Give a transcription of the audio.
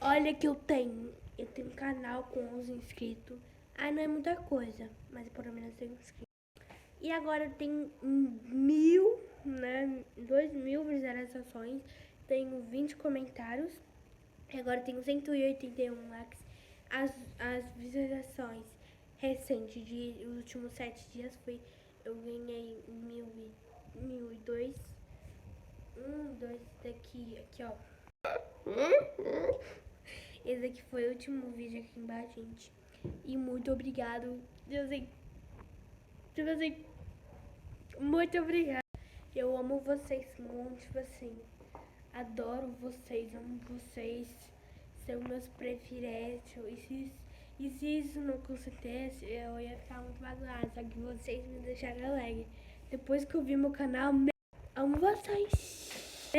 Olha que eu tenho. Eu tenho um canal com 11 inscritos. Ah, não é muita coisa, mas pelo menos eu tenho inscritos. E agora eu tenho 1000, né? 2000 visualizações. Tenho 20 comentários. E agora tenho 181 likes. As visualizações recentes os últimos 7 dias foi. Eu ganhei 1002. Dois aqui, ó. Esse aqui foi o último vídeo aqui embaixo, gente. E muito obrigado. Tipo assim, muito obrigada. Eu amo vocês muito, tipo assim. Adoro vocês, amo vocês. São meus preferidos. E se isso não acontecesse, eu ia ficar muito magoada. Só que vocês me deixaram alegre. Depois que eu vi meu canal, amo vocês.